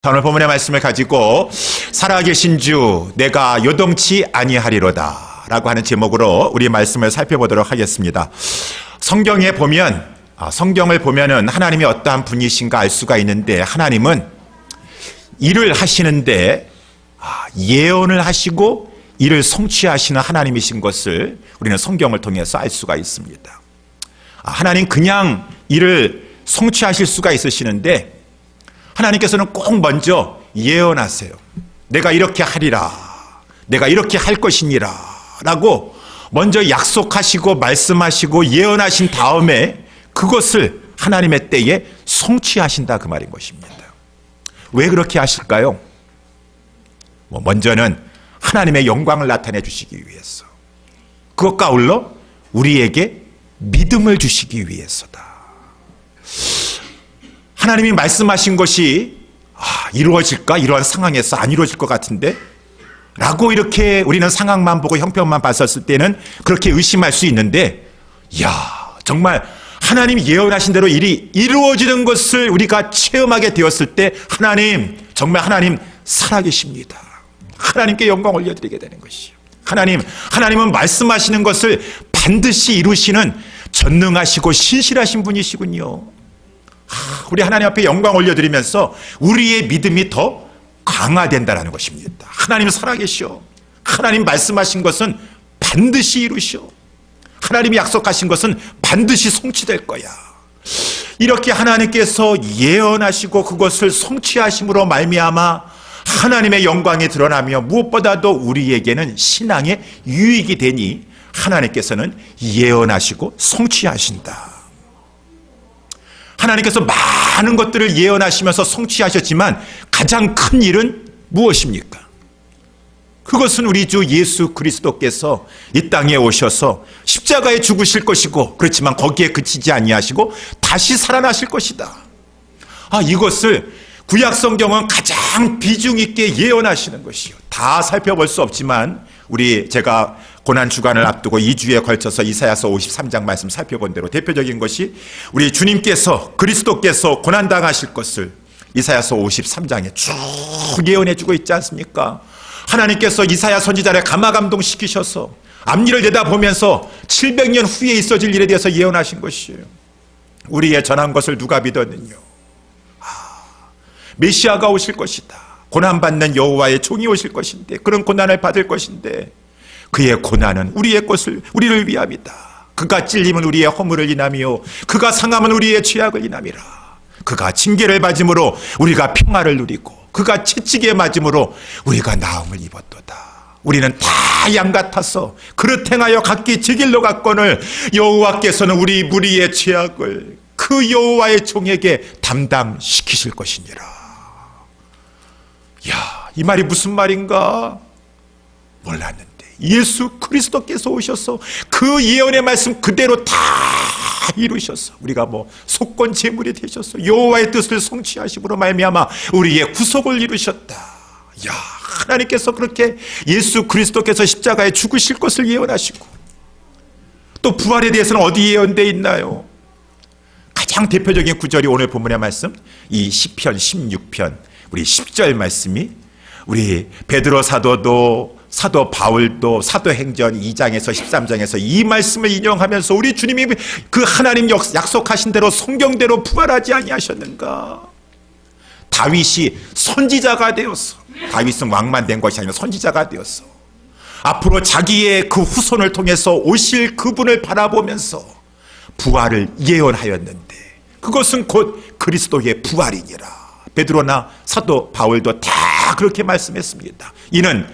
오늘 본문의 말씀을 가지고 살아계신 주 내가 요동치 아니하리로다 라고 하는 제목으로 우리 말씀을 살펴보도록 하겠습니다. 성경을 보면은 하나님이 어떠한 분이신가 알 수가 있는데, 하나님은 일을 하시는데 예언을 하시고 이를 성취하시는 하나님이신 것을 우리는 성경을 통해서 알 수가 있습니다. 하나님 그냥 일을 성취하실 수가 있으시는데, 하나님께서는 꼭 먼저 예언하세요. 내가 이렇게 하리라, 내가 이렇게 할 것이니라 라고 먼저 약속하시고 말씀하시고 예언하신 다음에 그것을 하나님의 때에 성취하신다, 그 말인 것입니다. 왜 그렇게 하실까요? 먼저는 하나님의 영광을 나타내 주시기 위해서, 그것과 아울러 우리에게 믿음을 주시기 위해서다. 하나님이 말씀하신 것이 이루어질까? 이러한 상황에서 안 이루어질 것 같은데? 라고 이렇게 우리는 상황만 보고 형편만 봤었을 때는 그렇게 의심할 수 있는데, 정말 하나님이 예언하신 대로 일이 이루어지는 것을 우리가 체험하게 되었을 때 정말 하나님 살아계십니다. 하나님께 영광 올려드리게 되는 것이요. 하나님은 말씀하시는 것을 반드시 이루시는 전능하시고 신실하신 분이시군요. 우리 하나님 앞에 영광 올려드리면서 우리의 믿음이 더 강화된다는 것입니다. 하나님 살아계시오. 하나님 말씀하신 것은 반드시 이루시오. 하나님이 약속하신 것은 반드시 성취될 거야. 이렇게 하나님께서 예언하시고 그것을 성취하심으로 말미암아 하나님의 영광이 드러나며 무엇보다도 우리에게는 신앙의 유익이 되니 하나님께서는 예언하시고 성취하신다. 하나님께서 많은 것들을 예언하시면서 성취하셨지만 가장 큰 일은 무엇입니까? 그것은 우리 주 예수 그리스도께서 이 땅에 오셔서 십자가에 죽으실 것이고, 그렇지만 거기에 그치지 아니하시고 다시 살아나실 것이다. 이것을 구약 성경은 가장 비중 있게 예언하시는 것이요. 다 살펴볼 수 없지만 제가 고난주간을 앞두고 2주에 걸쳐서 이사야서 53장 말씀 살펴본 대로 대표적인 것이 우리 주님께서, 그리스도께서 고난당하실 것을 이사야서 53장에 쭉 예언해 주고 있지 않습니까? 하나님께서 이사야 선지자를 감화감동시키셔서 앞일을 내다보면서 700년 후에 있어질 일에 대해서 예언하신 것이에요. 우리의 전한 것을 누가 믿었느냐? 메시아가 오실 것이다. 고난받는 여호와의 종이 오실 것인데, 그런 고난을 받을 것인데, 그의 고난은 우리를 위함이다. 그가 찔림은 우리의 허물을 인하며 그가 상함은 우리의 죄악을 인함이라. 그가 징계를 받음으로 우리가 평화를 누리고 그가 채찍에 맞음으로 우리가 나음을 입었도다. 우리는 다 양 같아서 그릇 행하여 각기 제 길로 갔거늘 여호와께서는 우리 무리의 죄악을 그 여호와의 종에게 담당시키실 것이니라. 이 말이 무슨 말인가 몰랐는데 예수 그리스도께서 오셔서 그 예언의 말씀 그대로 다 이루셔서 우리가 속건 제물이 되셔서 여호와의 뜻을 성취하심으로 말미암아 우리의 구속을 이루셨다. 하나님께서 그렇게 예수 그리스도께서 십자가에 죽으실 것을 예언하시고, 또 부활에 대해서는 어디 예언되어 있나요? 가장 대표적인 구절이 오늘 본문의 말씀, 이 시편 16편 우리 10절 말씀이, 우리 베드로 사도도, 사도 바울도 사도행전 2장에서 13장에서 이 말씀을 인용하면서 우리 주님이 그 하나님 약속하신 대로 성경대로 부활하지 아니하셨는가? 다윗이 선지자가 되었어. 다윗은 왕만 된 것이 아니라 선지자가 되었어. 앞으로 자기의 그 후손을 통해서 오실 그분을 바라보면서 부활을 예언하였는데, 그것은 곧 그리스도의 부활이니라. 베드로나 사도 바울도 다 그렇게 말씀했습니다. 이는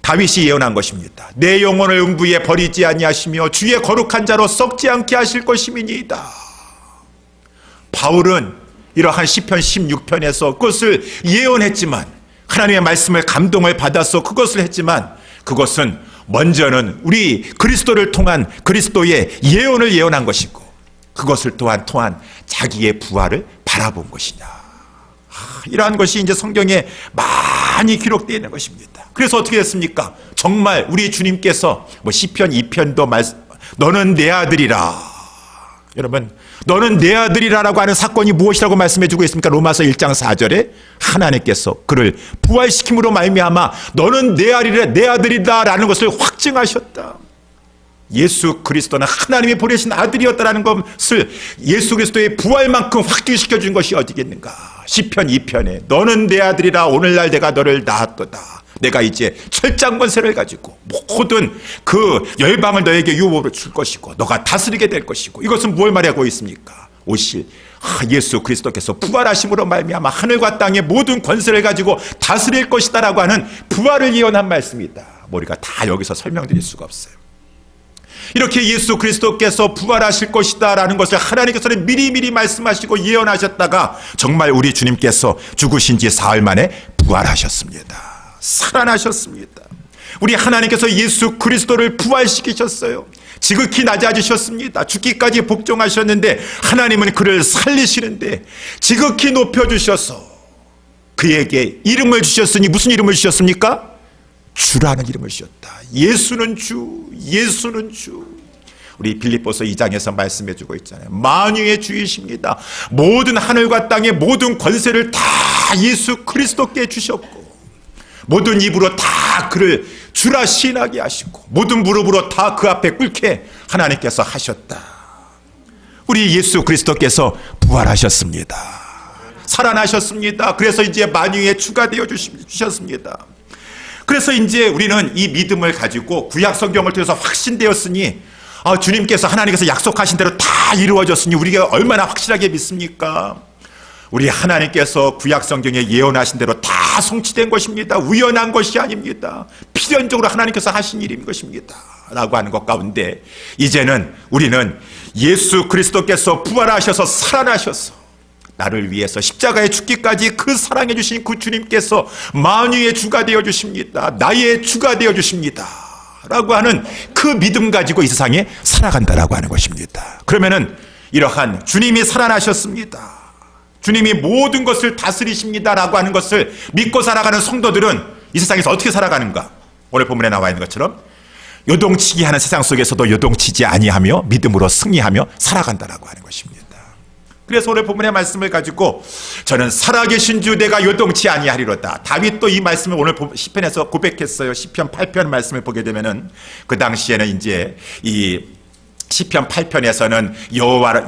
다윗이 예언한 것입니다. 내 영혼을 음부에 버리지 아니하시며 주의 거룩한 자로 썩지 않게 하실 것임이니이다. 바울은 이러한 시편 16편에서 그것을 예언했지만, 하나님의 말씀을 감동을 받아서 그것을 했지만, 그것은 먼저는 우리 그리스도를 통한 그리스도의 예언을 예언한 것이고, 그것을 통한 자기의 부활을 바라본 것이냐. 이러한 것이 이제 성경에 많이 기록되어 있는 것입니다. 그래서 어떻게 됐습니까? 정말 우리 주님께서 시편 2편도 너는 내 아들이라. 여러분, 너는 내 아들이라고 하는 사건이 무엇이라고 말씀해주고 있습니까? 로마서 1장 4절에 하나님께서 그를 부활시킴으로 말미암아 너는 내 아들이다라는 것을 확증하셨다. 예수 그리스도는 하나님이 보내신 아들이었다라는 것을 예수 그리스도의 부활만큼 확증시켜 준 것이 어디겠는가. 시편 2편에 너는 내 아들이라 오늘날 내가 너를 낳았도다. 내가 이제 철장 권세를 가지고 모든 그 열방을 너에게 유업으로 줄 것이고 너가 다스리게 될 것이고, 이것은 뭘 말하고 있습니까? 오실 예수 그리스도께서 부활하심으로 말미암아 하늘과 땅의 모든 권세를 가지고 다스릴 것이다라고 하는 부활을 예언한 말씀이다. 우리가 다 여기서 설명드릴 수가 없어요. 이렇게 예수 그리스도께서 부활하실 것이다 라는 것을 하나님께서는 미리미리 말씀하시고 예언하셨다가 정말 우리 주님께서 죽으신 지 사흘 만에 부활하셨습니다. 살아나셨습니다. 우리 하나님께서 예수 그리스도를 부활시키셨어요. 지극히 낮아지셨습니다. 죽기까지 복종하셨는데 하나님은 그를 살리시는데 지극히 높여주셔서 그에게 이름을 주셨으니 무슨 이름을 주셨습니까? 주라는 이름을 주셨다. 예수는 주, 예수는 주. 우리 빌립보서 2장에서 말씀해주고 있잖아요. 만유의 주이십니다. 모든 하늘과 땅의 모든 권세를 다 예수 그리스도께 주셨고 모든 입으로 다 그를 주라 시인하게 하시고 모든 무릎으로 다 그 앞에 꿇게 하나님께서 하셨다. 우리 예수 그리스도께서 부활하셨습니다. 살아나셨습니다. 그래서 이제 만유의 주가 되어 주셨습니다. 그래서 이제 우리는 이 믿음을 가지고 구약 성경을 통해서 확신되었으니 주님께서 하나님께서 약속하신 대로 다 이루어졌으니 우리가 얼마나 확실하게 믿습니까? 우리 하나님께서 구약 성경에 예언하신 대로 다 성취된 것입니다. 우연한 것이 아닙니다. 필연적으로 하나님께서 하신 일인 것입니다 라고 하는 것 가운데 이제는 우리는 예수 그리스도께서 부활하셔서 살아나셔서 나를 위해서 십자가에 죽기까지 그 사랑해 주신 그 주님께서 만유의 주가 되어 주십니다. 나의 주가 되어 주십니다 라고 하는 그 믿음 가지고 이 세상에 살아간다라고 하는 것입니다. 그러면은 이러한 주님이 살아나셨습니다. 주님이 모든 것을 다스리십니다라고 하는 것을 믿고 살아가는 성도들은 이 세상에서 어떻게 살아가는가? 오늘 본문에 나와 있는 것처럼 요동치기 하는 세상 속에서도 요동치지 아니하며 믿음으로 승리하며 살아간다라고 하는 것입니다. 그래서 오늘 본문의 말씀을 가지고 저는 살아계신 주 내가 요동치 아니하리로다. 다윗도 이 말씀을 오늘 시편에서 고백했어요. 시편 8편 말씀을 보게 되면은 그 당시에는 이제 이 시편 8편에서는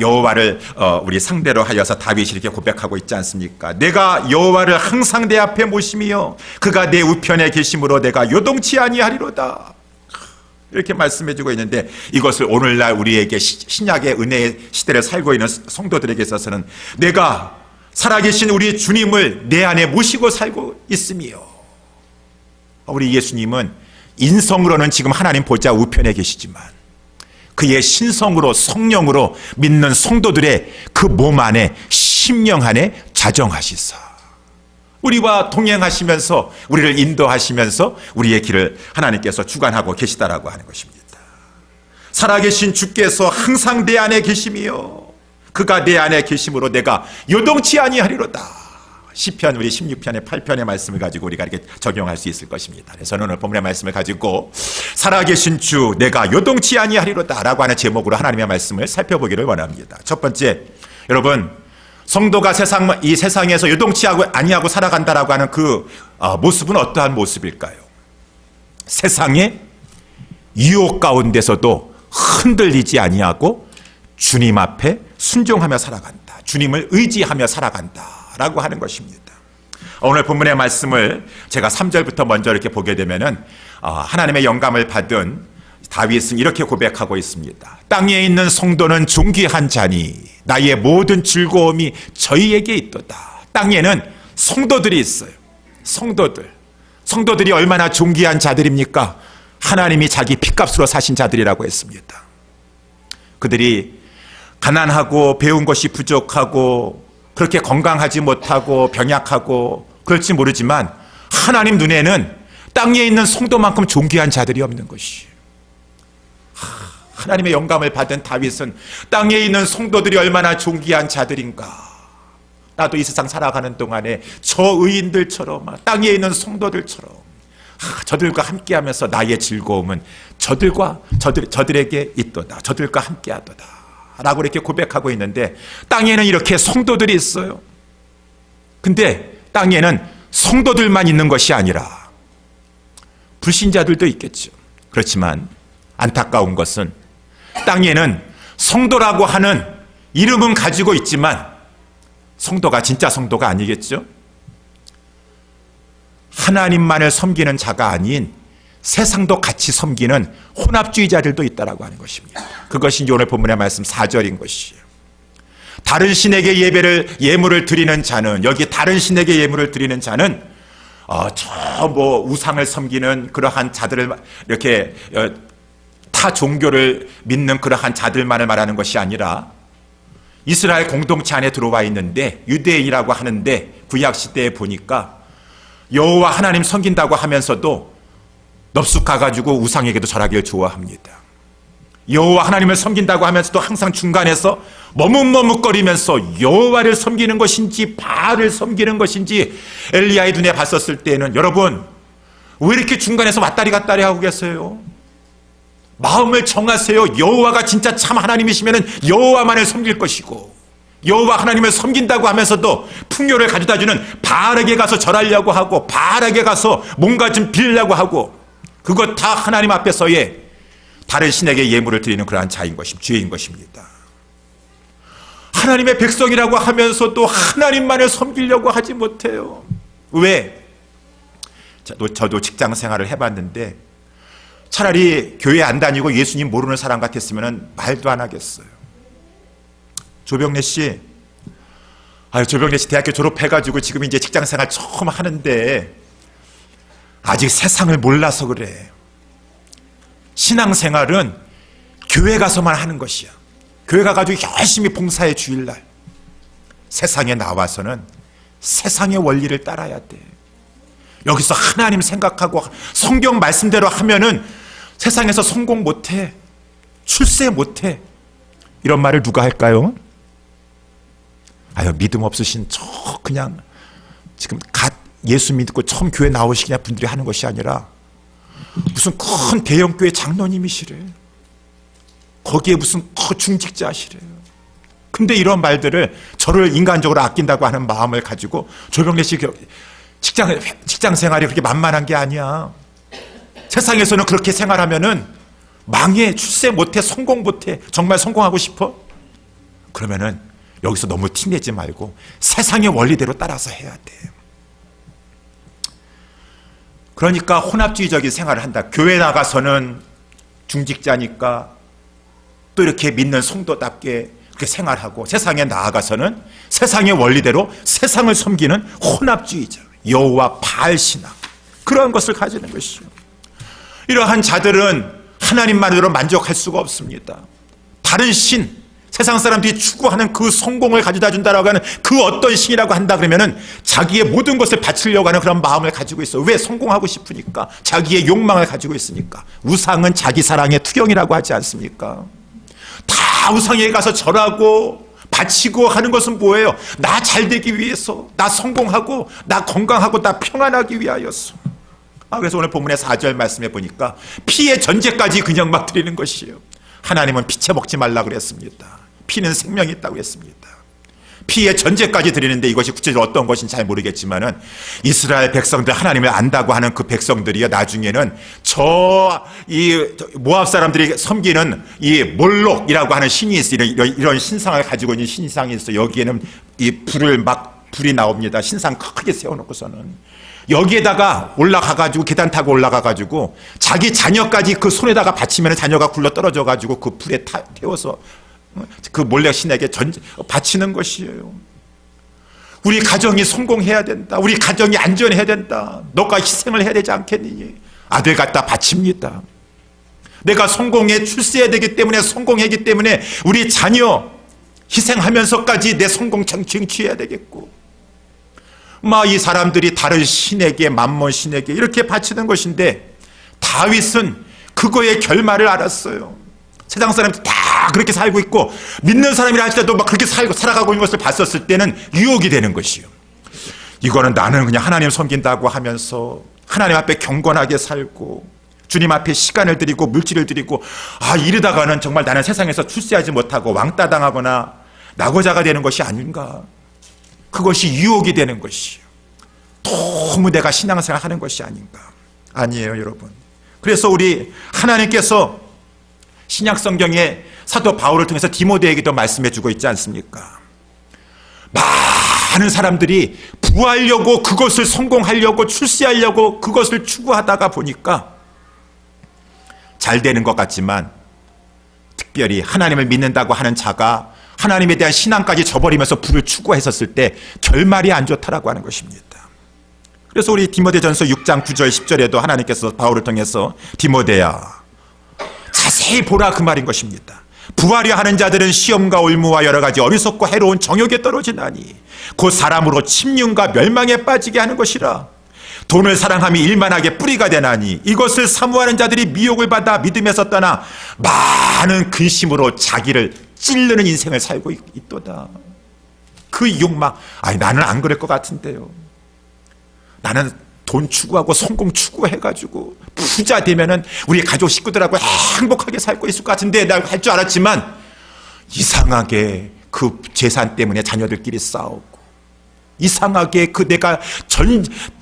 여호와를 우리 상대로 하여서 다윗이 이렇게 고백하고 있지 않습니까? 내가 여호와를 항상 내 앞에 모시며 그가 내 우편에 계심으로 내가 요동치 아니하리로다. 이렇게 말씀해주고 있는데 이것을 오늘날 우리에게 신약의 은혜의 시대를 살고 있는 성도들에게 있어서는 내가 살아계신 우리 주님을 내 안에 모시고 살고 있으며 우리 예수님은 인성으로는 지금 하나님 보좌 우편에 계시지만 그의 신성으로 성령으로 믿는 성도들의 그 몸 안에 심령 안에 자정하시사 우리와 동행하시면서 우리를 인도하시면서 우리의 길을 하나님께서 주관하고 계시다라고 하는 것입니다. 살아계신 주께서 항상 내 안에 계시며 그가 내 안에 계심으로 내가 요동치 아니하리로다. 시편 우리 16편의 8편의 말씀을 가지고 우리가 이렇게 적용할 수 있을 것입니다. 그래서 오늘 본문의 말씀을 가지고 살아계신 주 내가 요동치 아니하리로다 라고 하는 제목으로 하나님의 말씀을 살펴보기를 원합니다. 첫 번째, 여러분 성도가 이 세상에서 요동치 아니하고 살아간다라고 하는 그 모습은 어떠한 모습일까요? 세상의 유혹 가운데서도 흔들리지 아니하고 주님 앞에 순종하며 살아간다. 주님을 의지하며 살아간다 라고 하는 것입니다. 오늘 본문의 말씀을 제가 3절부터 먼저 이렇게 보게 되면은 하나님의 영감을 받은 다윗은 이렇게 고백하고 있습니다. 땅에 있는 성도는 존귀한 자니 나의 모든 즐거움이 저희에게 있도다. 땅에는 성도들이 있어요. 성도들이 얼마나 존귀한 자들입니까? 하나님이 자기 피값으로 사신 자들이라고 했습니다. 그들이 가난하고 배운 것이 부족하고 그렇게 건강하지 못하고 병약하고 그럴지 모르지만 하나님 눈에는 땅에 있는 성도만큼 존귀한 자들이 없는 것이. 하나님의 영감을 받은 다윗은 땅에 있는 성도들이 얼마나 존귀한 자들인가. 나도 이 세상 살아가는 동안에 저 의인들처럼 땅에 있는 성도들처럼 저들과 함께하면서 나의 즐거움은 저들에게 있도다. 저들과 함께하도다 라고 이렇게 고백하고 있는데, 땅에는 이렇게 성도들이 있어요. 근데 땅에는 성도들만 있는 것이 아니라 불신자들도 있겠죠. 그렇지만 안타까운 것은 땅에는 성도라고 하는 이름은 가지고 있지만 성도가 진짜 성도가 아니겠죠. 하나님만을 섬기는 자가 아닌 세상도 같이 섬기는 혼합주의자들도 있다라고 하는 것입니다. 그것이 오늘 본문의 말씀 4절인 것이에요. 다른 신에게 예물을 드리는 자는, 여기 다른 신에게 예물을 드리는 자는 우상을 섬기는 그러한 자들을, 이렇게 타 종교를 믿는 그러한 자들만을 말하는 것이 아니라 이스라엘 공동체 안에 들어와 있는데, 유대인이라고 하는데 구약 시대에 보니까 여호와 하나님 섬긴다고 하면서도 넙숙가가지고 우상에게도 절하기를 좋아합니다. 여호와 하나님을 섬긴다고 하면서도 항상 중간에서 머뭇머뭇거리면서 여호와를 섬기는 것인지 바알을 섬기는 것인지 엘리야의 눈에 봤었을 때는, 여러분 왜 이렇게 중간에서 왔다리 갔다리 하고 계세요? 마음을 정하세요. 여호와가 진짜 참 하나님이시면 여호와만을 섬길 것이고, 여호와 하나님을 섬긴다고 하면서도 풍요를 가져다주는 바알에게 가서 절하려고 하고, 바알에게 가서 뭔가 좀 빌려고 하고, 그것 다 하나님 앞에서의 다른 신에게 예물을 드리는 그러한 죄인 것입니다. 하나님의 백성이라고 하면서도 하나님만을 섬기려고 하지 못해요. 왜? 저도 직장 생활을 해봤는데 차라리 교회 안 다니고 예수님 모르는 사람 같았으면 말도 안 하겠어요. 조병래 씨 대학교 졸업해가지고 지금 이제 직장 생활 처음 하는데 아직 세상을 몰라서 그래. 신앙생활은 교회 가서만 하는 것이야. 교회 가가지고 열심히 봉사해 주일날. 세상에 나와서는 세상의 원리를 따라야 돼. 여기서 하나님 생각하고 성경 말씀대로 하면은 세상에서 성공 못해, 출세 못해. 이런 말을 누가 할까요? 믿음 없으신 그냥 지금 예수 믿고 처음 교회 나오시는 분들이 하는 것이 아니라 무슨 큰 대형교회 장로님이시래. 거기에 무슨 중직자시래요. 근데 이런 말들을 저를 인간적으로 아낀다고 하는 마음을 가지고, 조병래 씨 직장 생활이 그렇게 만만한 게 아니야. 세상에서는 그렇게 생활하면은 망해, 출세 못해, 성공 못해. 정말 성공하고 싶어? 그러면은 여기서 너무 티내지 말고 세상의 원리대로 따라서 해야 돼. 그러니까 혼합주의적인 생활을 한다. 교회 나가서는 중직자니까 또 이렇게 믿는 성도답게 그렇게 생활하고, 세상에 나아가서는 세상의 원리대로 세상을 섬기는 혼합주의자, 여호와 바알 신앙, 그러한 것을 가지는 것이죠. 이러한 자들은 하나님만으로 만족할 수가 없습니다. 다른 신, 세상 사람들이 추구하는 그 성공을 가져다 준다라고 하는 그 어떤 신이라고 한다 그러면은 자기의 모든 것을 바치려고 하는 그런 마음을 가지고 있어. 왜? 성공하고 싶으니까. 자기의 욕망을 가지고 있으니까. 우상은 자기 사랑의 투영이라고 하지 않습니까? 다 우상에 가서 절하고 바치고 하는 것은 뭐예요? 나 잘되기 위해서, 나 성공하고, 나 건강하고, 나 평안하기 위하여서. 그래서 오늘 본문의 4절 말씀해 보니까 피의 전제까지 그냥 막 드리는 것이에요. 하나님은 피채 먹지 말라 그랬습니다. 피는 생명이 있다고 했습니다. 피의 전제까지 드리는데, 이것이 구체적으로 어떤 것인지 잘 모르겠지만은 이스라엘 백성들, 하나님을 안다고 하는 그 백성들이요, 나중에는 이 모압 사람들이 섬기는 이 몰록이라고 하는 신이 있어. 이런 신상을 가지고 있는 신상이 있어. 여기에는 이 불이 나옵니다. 신상 크게 세워놓고서는 여기에다가 올라가가지고, 계단 타고 올라가가지고 자기 자녀까지 그 손에다가 받치면 자녀가 굴러 떨어져가지고 그 불에 태워서 그 몰래 신에게 바치는 것이에요. 우리 가정이 성공해야 된다. 우리 가정이 안전해야 된다. 너가 희생을 해야 되지 않겠니? 아들 갖다 바칩니다. 내가 성공해 출세해야 되기 때문에, 성공하기 때문에 우리 자녀 희생하면서까지 내 성공 쟁취해야 되겠고, 이 사람들이 다른 신에게, 만몬 신에게 이렇게 바치는 것인데, 다윗은 그거의 결말을 알았어요. 세상 사람들이 다 그렇게 살고 있고 믿는 사람이라 할지라도 막 그렇게 살아가고 있는 것을 봤었을 때는 유혹이 되는 것이요. 이거는 나는 그냥 하나님 섬긴다고 하면서 하나님 앞에 경건하게 살고 주님 앞에 시간을 드리고 물질을 드리고 이러다가는 정말 나는 세상에서 출세하지 못하고 왕따 당하거나 낙오자가 되는 것이 아닌가. 그것이 유혹이 되는 것이요. 너무 내가 신앙생활 하는 것이 아닌가. 아니에요, 여러분. 그래서 우리 하나님께서 신약성경에 사도 바울을 통해서 디모데에게도 말씀해 주고 있지 않습니까? 많은 사람들이 부하려고, 그것을 성공하려고, 출세하려고 그것을 추구하다가 보니까 잘 되는 것 같지만, 특별히 하나님을 믿는다고 하는 자가 하나님에 대한 신앙까지 저버리면서 부를 추구했었을 때 결말이 안 좋다라고 하는 것입니다. 그래서 우리 디모데전서 6장 9절 10절에도 하나님께서 바울을 통해서 디모데야 자세히 보라, 그 말인 것입니다. 부하려 하는 자들은 시험과 올무와 여러 가지 어리석고 해로운 정욕에 떨어지나니 곧 사람으로 침륜과 멸망에 빠지게 하는 것이라. 돈을 사랑함이 일만하게 뿌리가 되나니 이것을 사모하는 자들이 미혹을 받아 믿음에서 떠나 많은 근심으로 자기를 찔르는 인생을 살고 있도다. 그 욕망, 나는 안 그럴 것 같은데요. 나는 돈 추구하고 성공 추구해가지고 부자 되면은 우리 가족 식구들하고 행복하게 살고 있을 것 같은데 나 할 줄 알았지만 이상하게 그 재산 때문에 자녀들끼리 싸우고, 이상하게 그 내가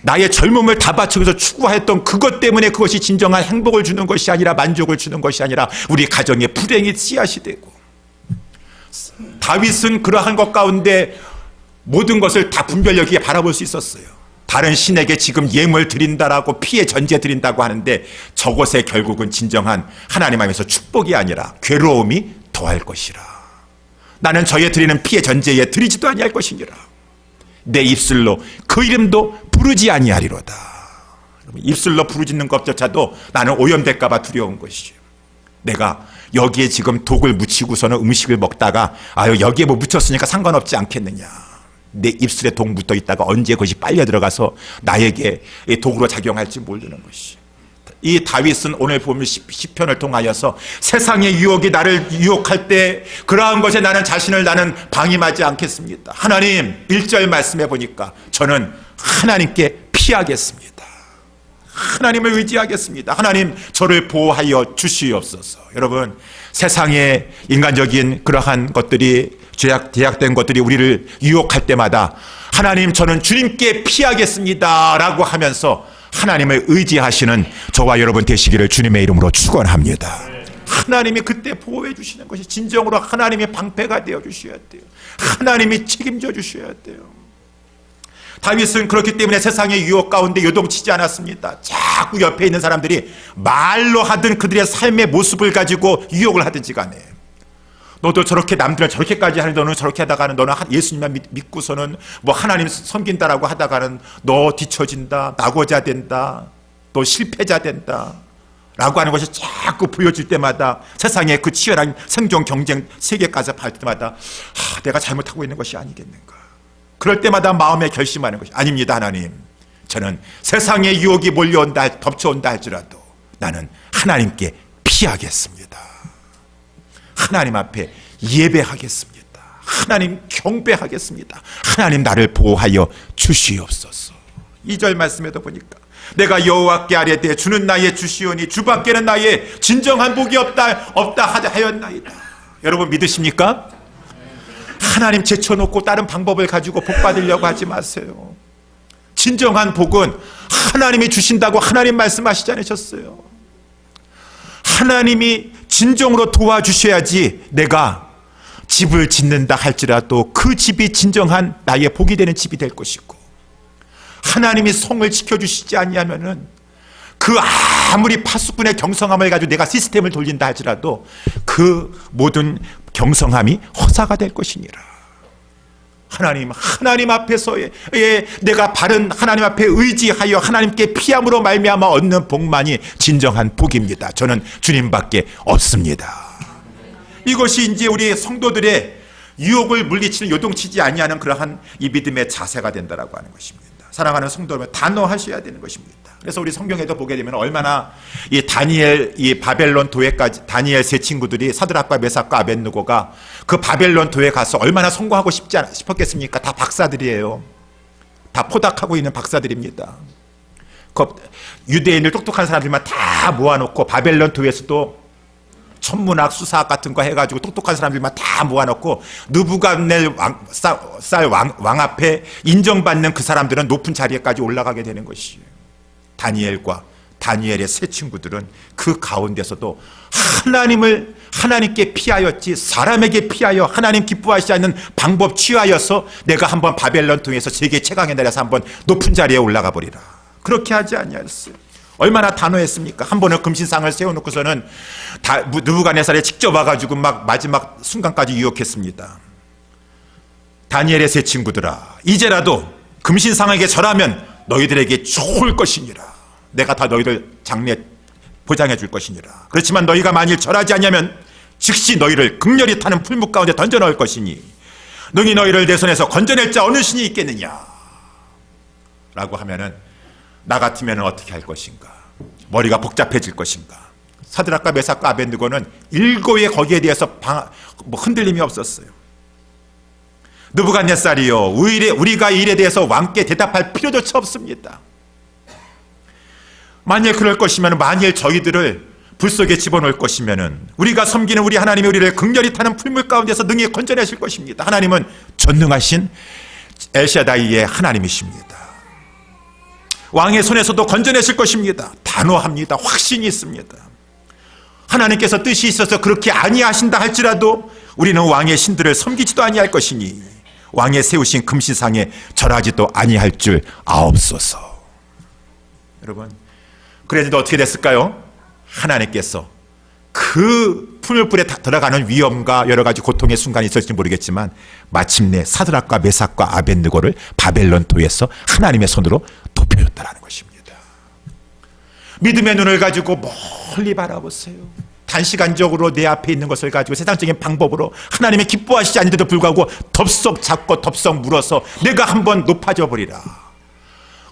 나의 젊음을 다 바쳐서 추구했던 그것 때문에 그것이 진정한 행복을 주는 것이 아니라, 만족을 주는 것이 아니라 우리 가정의 불행의 씨앗이 되고, 다윗은 그러한 것 가운데 모든 것을 다 분별력 있게 바라볼 수 있었어요. 다른 신에게 지금 예물 드린다라고 피해 전제 드린다고 하는데 저것에 결국은 진정한 하나님 안에서 축복이 아니라 괴로움이 더할 것이라. 나는 저에 드리는 피해 전제에 드리지도 아니할 것이니라. 내 입술로 그 이름도 부르지 아니하리로다. 입술로 부르짖는 것조차도 나는 오염될까 봐 두려운 것이죠. 내가 여기에 지금 독을 묻히고서는 음식을 먹다가 여기에 뭐 묻혔으니까 상관없지 않겠느냐. 내 입술에 독 묻어 있다가 언제 그것이 빨려 들어가서 나에게 독으로 작용할지 모르는 것이. 이 다윗은 오늘 보면 시편을 통하여서 세상의 유혹이 나를 유혹할 때 그러한 것에 나는 방임하지 않겠습니다. 하나님 1절 말씀해 보니까 저는 하나님께 피하겠습니다. 하나님을 의지하겠습니다. 하나님 저를 보호하여 주시옵소서. 여러분, 세상의 인간적인 그러한 것들이 제약된 것들이 우리를 유혹할 때마다 하나님 저는 주님께 피하겠습니다 라고 하면서 하나님을 의지하시는 저와 여러분 되시기를 주님의 이름으로 축원합니다. 하나님이 그때 보호해 주시는 것이 진정으로 하나님의 방패가 되어 주셔야 돼요. 하나님이 책임져 주셔야 돼요. 다윗은 그렇기 때문에 세상의 유혹 가운데 요동치지 않았습니다. 자꾸 옆에 있는 사람들이 말로 하든 그들의 삶의 모습을 가지고 유혹을 하든지 간에, 너도 저렇게 남들은 저렇게까지 하는, 너는 저렇게 하다가는, 너는 예수님만 믿고서는 뭐 하나님 섬긴다라고 하다가는 너 뒤처진다, 낙오자 된다, 너 실패자 된다 라고 하는 것이 자꾸 보여질 때마다, 세상의 그 치열한 생존 경쟁 세계까지 할 때마다 내가 잘못하고 있는 것이 아니겠는가. 그럴 때마다 마음에 결심하는 것이, 아닙니다 하나님, 저는 세상의 유혹이 몰려온다, 덮쳐온다 할지라도 나는 하나님께 피하겠습니다. 하나님 앞에 예배하겠습니다. 하나님 경배하겠습니다. 하나님 나를 보호하여 주시옵소서. 2절 말씀에도 보니까 내가 여호와께 아뢰되 주는 나의 주시오니 주밖에는 나의 진정한 복이 없다 하였나이다. 여러분 믿으십니까? 하나님 제쳐놓고 다른 방법을 가지고 복 받으려고 하지 마세요. 진정한 복은 하나님이 주신다고 하나님 말씀하시지 않으셨어요. 하나님이 진정으로 도와주셔야지 내가 집을 짓는다 할지라도 그 집이 진정한 나의 복이 되는 집이 될 것이고, 하나님이 성을 지켜주시지 아니하면은 그 아무리 파수꾼의 경성함을 가지고 내가 시스템을 돌린다 할지라도 그 모든 경성함이 허사가 될 것이니라. 하나님 앞에서의 내가 바른 하나님 앞에 의지하여 하나님께 피함으로 말미암아 얻는 복만이 진정한 복입니다. 저는 주님밖에 없습니다. 이것이 이제 우리 성도들의 유혹을 물리치는, 요동치지 아니하는 그러한 이 믿음의 자세가 된다라고 하는 것입니다. 사랑하는 성도라면 단호하셔야 되는 것입니다. 그래서 우리 성경에도 보게 되면 얼마나 이 다니엘, 이 바벨론 도회까지, 다니엘 세 친구들이 사드락과 메삭과 아벳느고가 그 바벨론 도회 가서 얼마나 성공하고 싶었겠습니까? 다 박사들이에요. 다 포닥하고 있는 박사들입니다. 유대인들 똑똑한 사람들만 다 모아놓고 바벨론 도에서도 천문학, 수사학 같은 거 해가지고 똑똑한 사람들만 다 모아놓고 느부갓네살 왕 앞에 인정받는 그 사람들은 높은 자리에까지 올라가게 되는 것이에요. 다니엘의 세 친구들은 그 가운데서도 하나님께 피하였지 사람에게 피하여 하나님 기뻐하시지 않는 방법 취하여서 내가 한번 바벨론 통해서 세계 최강의 나라에서 한번 높은 자리에 올라가 버리라. 그렇게 하지 아니하였어요. 얼마나 단호했습니까? 한 번은 금신상을 세워놓고서는 느부갓네살에 직접 와가지고 막 마지막 순간까지 유혹했습니다. 다니엘의 세 친구들아, 이제라도 금신상에게 절하면 너희들에게 좋을 것이니라. 내가 다 너희들 장래 보장해 줄 것이니라. 그렇지만 너희가 만일 절하지 않으면 즉시 너희를 극렬히 타는 풀무 가운데 던져 넣을 것이니 능히 너희를 내 손에서 건져낼 자 어느 신이 있겠느냐 라고 하면은 나 같으면 어떻게 할 것인가? 머리가 복잡해질 것인가? 사드락과 메삭과 아벤느고는 일고의 거기에 대해서 흔들림이 없었어요. 느부갓네살이요, 우리가 이 일에 대해서 왕께 대답할 필요조차 없습니다. 만일 그럴 것이면, 만일 저희들을 불 속에 집어넣을 것이면 우리가 섬기는 우리 하나님이 우리를 극렬히 타는 풀물 가운데서 능히 건져내실 것입니다. 하나님은 전능하신 엘샤다이의 하나님이십니다. 왕의 손에서도 건져내실 것입니다. 단호합니다. 확신이 있습니다. 하나님께서 뜻이 있어서 그렇게 아니하신다 할지라도 우리는 왕의 신들을 섬기지도 아니할 것이니 왕의 세우신 금신상에 절하지도 아니할 줄 아옵소서. 여러분, 그랬는데 어떻게 됐을까요? 하나님께서 그 풀물불에 들어가는 위험과 여러 가지 고통의 순간이 있을지 모르겠지만 마침내 사드락과 메삭과 아벤느고를 바벨론 도에서 하나님의 손으로 돕혀줬다는 것입니다. 믿음의 눈을 가지고 멀리 바라보세요. 단시간적으로 내 앞에 있는 것을 가지고 세상적인 방법으로 하나님의 기뻐하시지 않는데도 불구하고 덥석 잡고 덥석 물어서 내가 한번 높아져 버리라.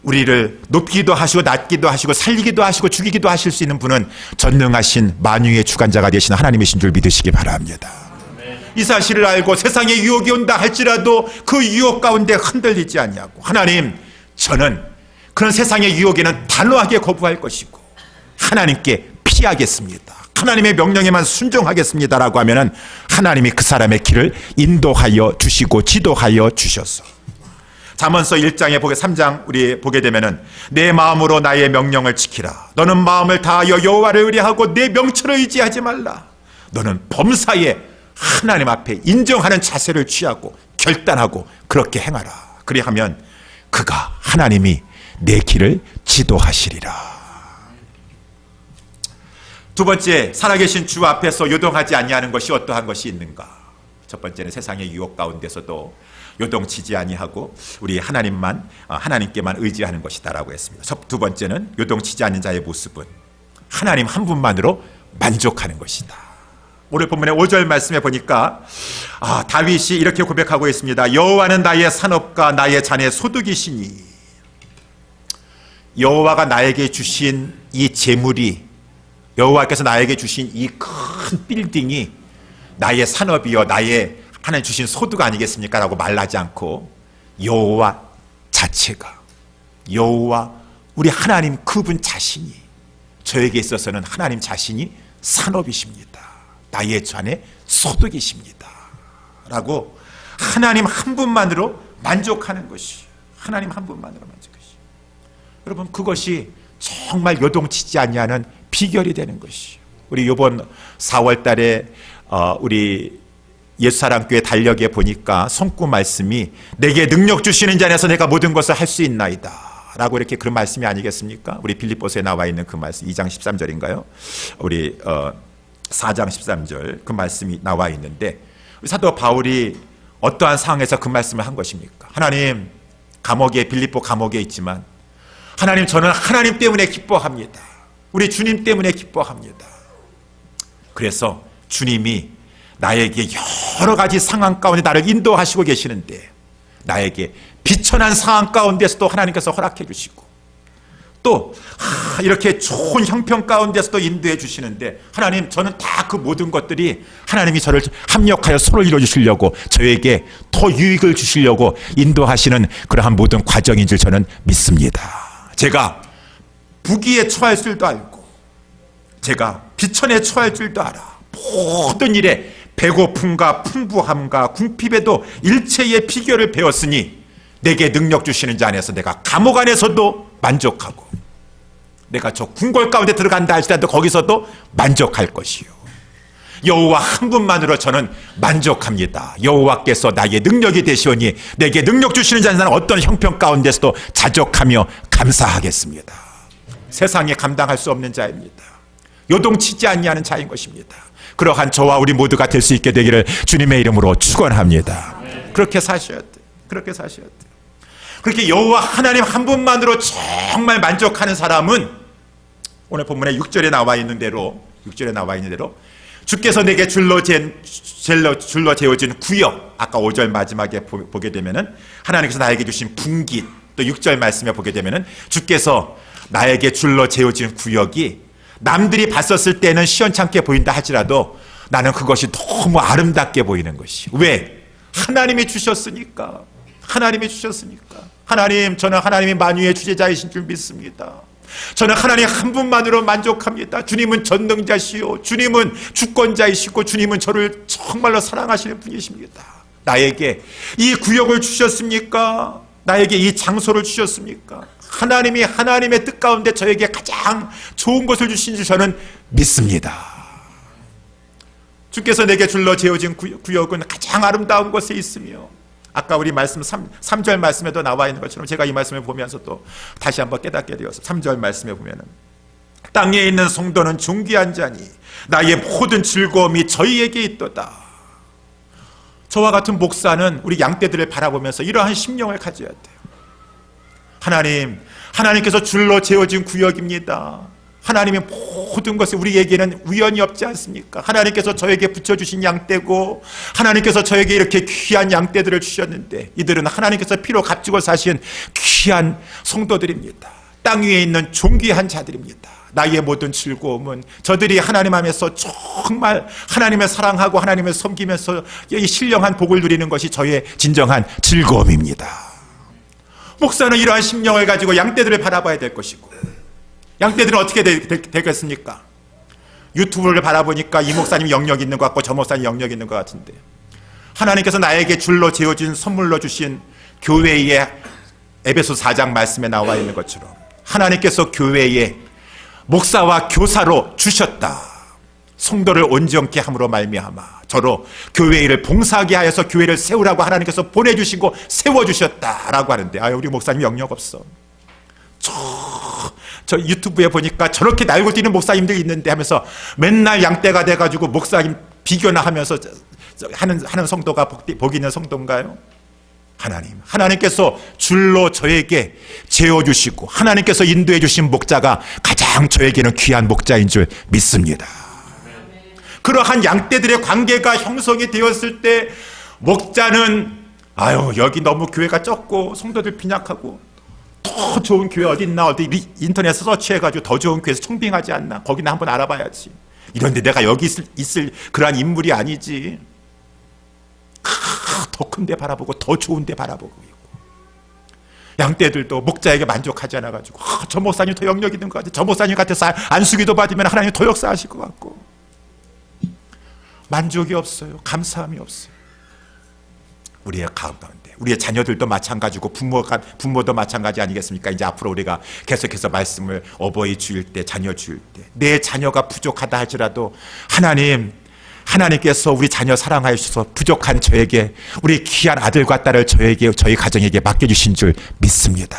우리를 높기도 하시고 낮기도 하시고 살리기도 하시고 죽이기도 하실 수 있는 분은 전능하신 만유의 주관자가 되신 하나님이신 줄 믿으시기 바랍니다. 이 사실을 알고 세상에 유혹이 온다 할지라도 그 유혹 가운데 흔들리지 않냐고, 하나님, 저는 그런 세상의 유혹에는 단호하게 거부할 것이고 하나님께 피하겠습니다. 하나님의 명령에만 순종하겠습니다라고 하면은 하나님이 그 사람의 길을 인도하여 주시고 지도하여 주셔서, 잠언서 1장에 3장 우리 보게 되면은 내 마음으로 나의 명령을 지키라. 너는 마음을 다하여 여호와를 의뢰하고 내 명철을 의지하지 말라. 너는 범사에 하나님 앞에 인정하는 자세를 취하고 결단하고 그렇게 행하라. 그리하면 그가 하나님이 내 길을 지도하시리라. 두 번째, 살아계신 주 앞에서 요동하지 아니하는 것이 어떠한 것이 있는가? 첫 번째는 세상의 유혹 가운데서도 요동치지 아니하고 우리 하나님께만 의지하는 것이다라고 했습니다. 두 번째는 요동치지 않는 자의 모습은 하나님 한 분만으로 만족하는 것이다. 오늘 본문의 5절 말씀에 보니까 다윗이 이렇게 고백하고 있습니다. 여호와는 나의 산업과 나의 잔의 소득이시니, 여호와가 나에게 주신 이 재물이, 여호와께서 나에게 주신 이 큰 빌딩이 나의 산업이요 나의 하나님 주신 소득 아니겠습니까? 라고 말하지 않고 여호와 자체가, 여호와 우리 하나님 그분 자신이, 저에게 있어서는 하나님 자신이 산업이십니다. 나의 잔의 소득이십니다. 라고 하나님 한 분만으로 만족하는 것이, 하나님 한 분만으로 만족하시. 여러분, 그것이 정말 요동치지 아니하는 비결이 되는 것이요. 우리 이번 4월 달에 우리 예수사랑교회 달력에 보니까 성구 말씀이 내게 능력 주시는 자 안에서 내가 모든 것을 할 수 있나이다 라고 이렇게 그런 말씀이 아니겠습니까? 우리 빌립보서에 나와 있는 그 말씀 2장 13절인가요? 우리 4장 13절 그 말씀이 나와 있는데, 사도 바울이 어떠한 상황에서 그 말씀을 한 것입니까? 하나님, 빌립보 감옥에 있지만 하나님, 저는 하나님 때문에 기뻐합니다. 우리 주님 때문에 기뻐합니다. 그래서 주님이 나에게 여러 가지 상황 가운데 나를 인도하시고 계시는데, 나에게 비천한 상황 가운데서도 하나님께서 허락해 주시고, 또 이렇게 좋은 형편 가운데서도 인도해 주시는데, 하나님, 저는 다 그 모든 것들이 하나님이 저를 합력하여 손을 이루어 주시려고, 저에게 더 유익을 주시려고 인도하시는 그러한 모든 과정인 줄 저는 믿습니다. 제가 부귀에 처할 줄도 알고 제가 비천에 처할 줄도 알아. 모든 일에 배고픔과 풍부함과 궁핍에도 일체의 비결을 배웠으니 내게 능력 주시는 자 안에서 내가 감옥 안에서도 만족하고 내가 저 궁궐 가운데 들어간다 할지라도 거기서도 만족할 것이요. 여호와 한 분만으로 저는 만족합니다. 여호와께서 나의 능력이 되시오니 내게 능력 주시는 자는 어떤 형편 가운데서도 자족하며 감사하겠습니다. 세상에 감당할 수 없는 자입니다. 요동치지 아니하는 자인 것입니다. 그러한 저와 우리 모두가 될 수 있게 되기를 주님의 이름으로 축원합니다. 그렇게 사셔야 돼. 그렇게 사셔야 돼. 그렇게 여호와 하나님 한 분만으로 정말 만족하는 사람은 오늘 본문에 6절에 나와 있는 대로 주께서 내게 줄로 재어진 구역, 아까 5절 마지막에 보게 되면은 하나님께서 나에게 주신 분깃, 또 6절 말씀에 보게 되면은 주께서 나에게 줄로 재어진 구역이 남들이 봤었을 때는 시원찮게 보인다 할지라도 나는 그것이 너무 아름답게 보이는 것이. 왜? 하나님이 주셨으니까. 하나님이 주셨으니까. 하나님, 저는 하나님이 만유의 주제자이신 줄 믿습니다. 저는 하나님 한 분만으로 만족합니다. 주님은 전능자시요, 주님은 주권자이시고 주님은 저를 정말로 사랑하시는 분이십니다. 나에게 이 구역을 주셨습니까? 나에게 이 장소를 주셨습니까? 하나님이 하나님의 뜻 가운데 저에게 가장 좋은 것을 주신 줄 저는 믿습니다. 주께서 내게 줄로 재어진 구역은 가장 아름다운 곳에 있으며, 아까 우리 말씀 3절 말씀에도 나와 있는 것처럼 제가 이 말씀을 보면서 또 다시 한번 깨닫게 되어서 3절 말씀에 보면은 땅에 있는 성도는 존귀한 자니 나의 모든 즐거움이 저희에게 있도다. 저와 같은 목사는 우리 양떼들을 바라보면서 이러한 심령을 가져야 돼요. 하나님께서 줄로 재어진 구역입니다. 하나님의 모든 것이 우리에게는 우연이 없지 않습니까? 하나님께서 저에게 붙여주신 양떼고 하나님께서 저에게 이렇게 귀한 양떼들을 주셨는데 이들은 하나님께서 피로 값주고 사신 귀한 성도들입니다. 땅 위에 있는 존귀한 자들입니다. 나의 모든 즐거움은 저들이 하나님 안에서 정말 하나님을 사랑하고 하나님을 섬기면서 이 신령한 복을 누리는 것이 저의 진정한 즐거움입니다. 목사는 이러한 심령을 가지고 양떼들을 바라봐야 될 것이고, 양떼들은 어떻게 되겠습니까? 유튜브를 바라보니까 이 목사님 영역 있는 것 같고 저 목사님 영역 있는 것 같은데, 하나님께서 나에게 줄로 재어진 선물로 주신 교회의 에베소 4장 말씀에 나와 있는 것처럼 하나님께서 교회에 목사와 교사로 주셨다. 성도를 온전케 함으로 말미암아 저로 교회 일을 봉사하게 하여서 교회를 세우라고 하나님께서 보내주시고 세워주셨다라고 하는데, 우리 목사님 영역 없어. 저 유튜브에 보니까 저렇게 날고 뛰는 목사님들이 있는데 하면서 맨날 양떼가 돼가지고 목사님 비교나 하면서 하는 성도가 복 있는 성도인가요? 하나님께서 줄로 저에게 재어주시고 하나님께서 인도해 주신 목자가 가장 저에게는 귀한 목자인 줄 믿습니다. 그러한 양떼들의 관계가 형성이 되었을 때 목자는 여기 너무 교회가 적고 성도들 빈약하고 더 좋은 교회 어디 있나, 어디 인터넷에 서치해가지고 더 좋은 교회에서 청빙하지 않나, 거기나 한번 알아봐야지. 이런데 내가 여기 있을 그러한 인물이 아니지. 더 큰 데 바라보고 더 좋은 데 바라보고 있고, 양떼들도 목자에게 만족하지 않아가지고 저 목사님 더 영역 있는 것 같아, 저 목사님 같아서 안수기도 받으면 하나님 더 역사하실 것 같고, 만족이 없어요. 감사함이 없어요. 우리의 가운데 우리의 자녀들도 마찬가지고 부모도 마찬가지 아니겠습니까? 이제 앞으로 우리가 계속해서 말씀을 어버이 주일 때, 자녀 주일 때 내 자녀가 부족하다 할지라도 하나님께서 우리 자녀 사랑하여 주셔서 부족한 저에게 우리 귀한 아들과 딸을 저희 가정에게 맡겨주신 줄 믿습니다.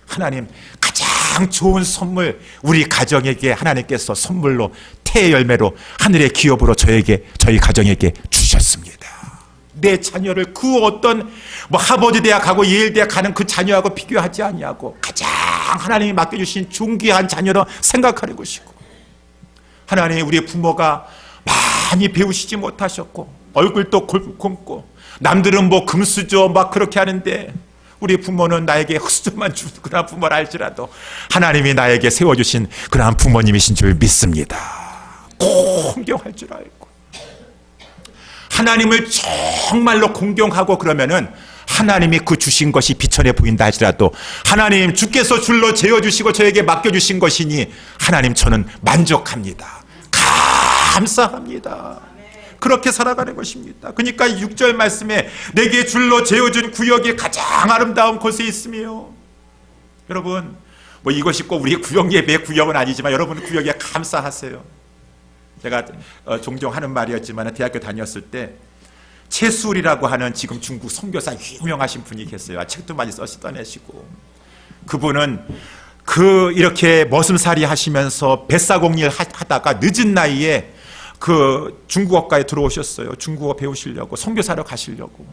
하나님 가장 좋은 선물, 우리 가정에게 하나님께서 선물로 태의 열매로 하늘의 기업으로 저희 가정에게 주셨습니다. 내 자녀를 그 어떤 하버드 대학 가고 예일 대학 가는 그 자녀하고 비교하지 아니하고 가장 하나님이 맡겨주신 존귀한 자녀로 생각하는 것이고, 하나님 우리의 부모가 많이 배우시지 못하셨고 얼굴도 굵고 남들은 금수저 그렇게 하는데 우리 부모는 나에게 흑수저만 주는 그런 부모를 알지라도 하나님이 나에게 세워주신 그러한 부모님이신 줄 믿습니다. 공경할 줄 알고 하나님을 정말로 공경하고 그러면은 하나님이 그 주신 것이 비천해 보인다 할지라도 하나님 주께서 줄로 재어주시고 저에게 맡겨주신 것이니 하나님 저는 만족합니다. 감사합니다. 그렇게 살아가는 것입니다. 그러니까 6절 말씀에 내게 줄로 재어준 구역이 가장 아름다운 곳에 있으며, 여러분 뭐 이것이 꼭 우리 구역 예배의 구역은 아니지만 여러분 구역에 감사하세요. 제가 종종 하는 말이었지만 대학교 다녔을 때 최수울이라고 하는 지금 중국 선교사 유명하신 분이 계세요. 책도 많이 써내시고, 그분은 이렇게 머슴살이 하시면서 뱃사공일 하다가 늦은 나이에 그 중국어과에 들어오셨어요. 중국어 배우시려고, 선교사로 가시려고.